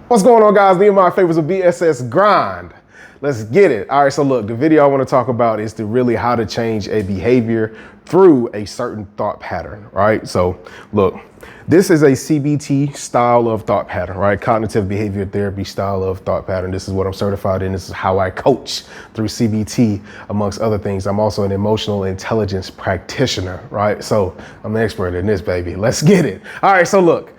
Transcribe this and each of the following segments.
What's going on, guys? Me and my favorites of BSS Grind. Let's get it. All right, so look, the video I want to talk about is how to change a behavior through a certain thought pattern, right? So look, this is a CBT style of thought pattern, right? Cognitive behavior therapy style of thought pattern. This is what I'm certified in. This is how I coach through CBT, amongst other things. I'm also an emotional intelligence practitioner, right? So I'm an expert in this, baby. Let's get it. All right, so look,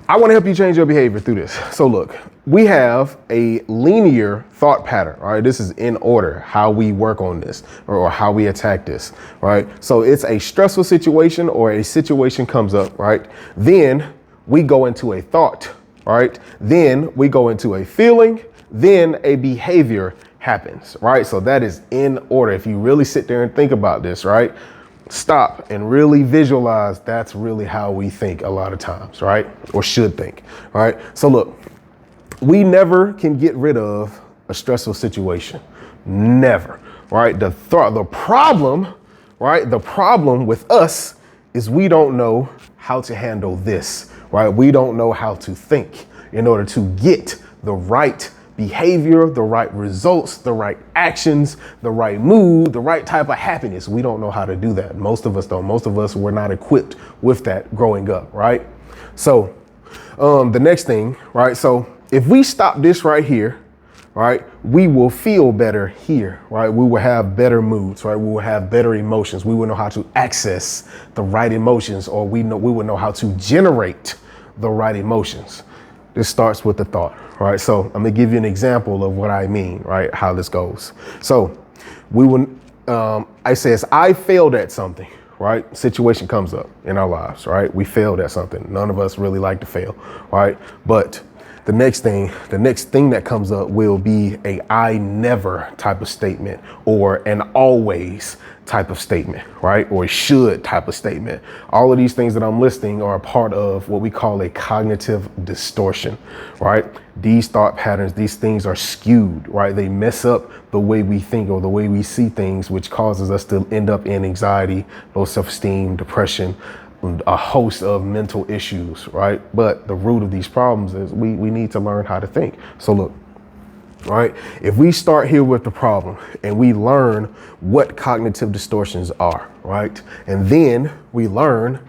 I want to help you change your behavior through this. So look, we have a linear thought pattern, all right? This is in order, how we work on this or how we attack this, right? So it's a stressful situation or a situation comes up, right? Then we go into a thought, right? Then we go into a feeling, then a behavior happens, right? So that is in order. If you really sit there and think about this, right? Stop and really visualize. That's really how we think a lot of times, right? Or should think, right? So look, we never can get rid of a stressful situation. Never, right? The problem, right? The problem with us is we don't know how to handle this, right? We don't know how to think in order to get the right behavior, the right results, the right actions, the right mood, the right type of happiness. We don't know how to do that. Most of us don't. Most of us were not equipped with that growing up, right? So the next thing, right? So if we stop this right here, right, we will feel better here, right? We will have better moods, right? We will have better emotions. We will know how to access the right emotions, or we will know how to generate the right emotions. This starts with the thought, right? So I'm gonna give you an example of what I mean, right? How this goes. So I says, I failed at something, right? Situation comes up in our lives, right? We failed at something. None of us really like to fail, right? But the next thing that comes up will be a I never type of statement, or an always type of statement, right? Or a should type of statement. All of these things that I'm listing are a part of what we call a cognitive distortion, right? These thought patterns, these things are skewed, right? They mess up the way we think or the way we see things, which causes us to end up in anxiety, low self-esteem, depression, a host of mental issues, right? But the root of these problems is we need to learn how to think. So look, right? If we start here with the problem and we learn what cognitive distortions are, right? And then we learn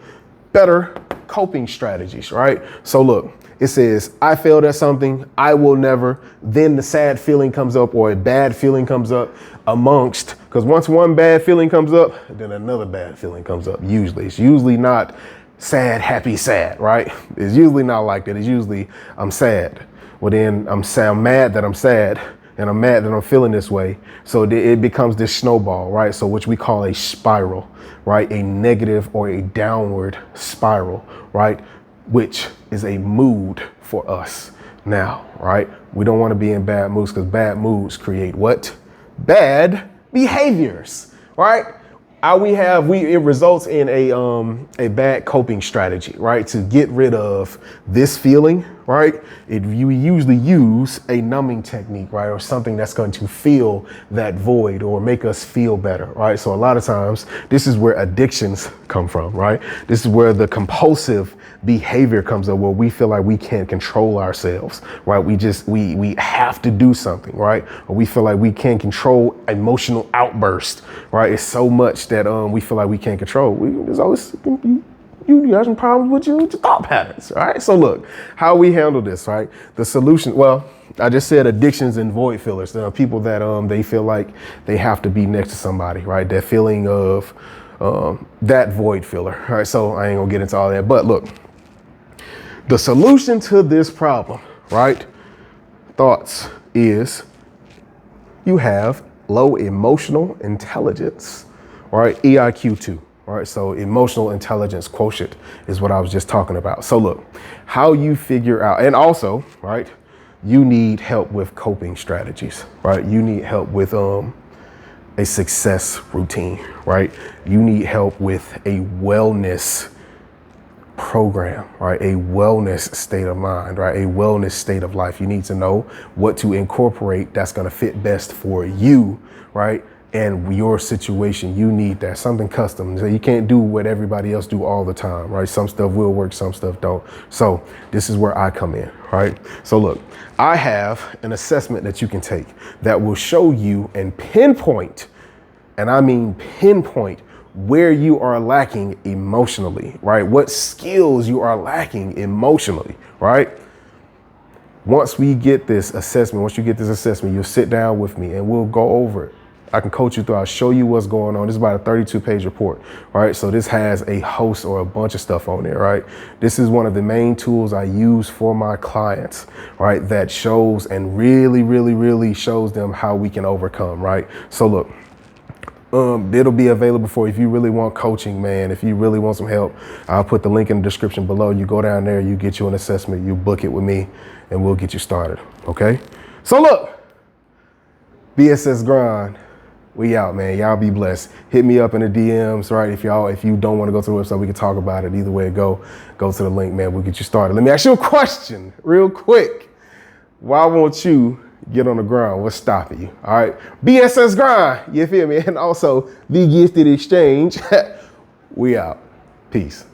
better coping strategies, right? So look, it says, I failed at something, I will never, then the sad feeling comes up or a bad feeling comes up because once one bad feeling comes up, then another bad feeling comes up. Usually, it's usually not sad, happy, sad, right? It's usually not like that. It's usually, I'm sad. Well, then I'm mad that I'm sad, and I'm mad that I'm feeling this way. So it becomes this snowball, right? So which we call a spiral, right? A negative or a downward spiral, right? Which is a mood for us now, right? We don't want to be in bad moods because bad moods create what? Bad behaviors, right? It results in a bad coping strategy, right? To get rid of this feeling, right? You usually use a numbing technique, right? Or something that's going to fill that void or make us feel better, right? So a lot of times this is where addictions come from, right? This is where the compulsive behavior comes up, where we feel like we can't control ourselves, right? We have to do something, right? Or we feel like we can't control emotional outbursts, right? It's so much that we feel like we can't control. There's always you have some problems with your thought patterns, right? So look, how we handle this, right? The solution, well, I just said addictions and void fillers. There are people that they feel like they have to be next to somebody, right? That feeling of that void filler, right? So I ain't gonna get into all that, but look, the solution to this problem, right? Thoughts is you have low emotional intelligence, right? EIQ2, right? So emotional intelligence quotient is what I was just talking about. So look, how you figure out, and also, right, you need help with coping strategies, right? You need help with a success routine, right? You need help with a wellness program, right? A wellness state of mind, right? A wellness state of life. You need to know what to incorporate that's going to fit best for you, right? and your situation, you need that, something custom. So you can't do what everybody else do all the time, right? Some stuff will work, some stuff don't. So this is where I come in, right? So look, I have an assessment that you can take that will show you and pinpoint, and I mean pinpoint, where you are lacking emotionally, right? What skills you are lacking emotionally, right? Once we get this assessment, once you get this assessment, you'll sit down with me and we'll go over it. I can coach you through, I'll show you what's going on. This is about a 32-page report, right? So this has a host or a bunch of stuff on there, right? This is one of the main tools I use for my clients, right? That shows and really shows them how we can overcome, right? So look, it'll be available for if you really want coaching, man. If you really want some help, I'll put the link in the description below. You go down there, you get you an assessment, you book it with me, and we'll get you started, okay? So look, BSS Grind, we out, man. Y'all be blessed. Hit me up in the DMs, right? If you don't want to go to the website, we can talk about it. Either way, go to the link, man. We'll get you started. Let me ask you a question real quick. Why won't you get on the ground? What's stopping you? All right. BSS Grind. You feel me? And also the Gifted Exchange. We out. Peace.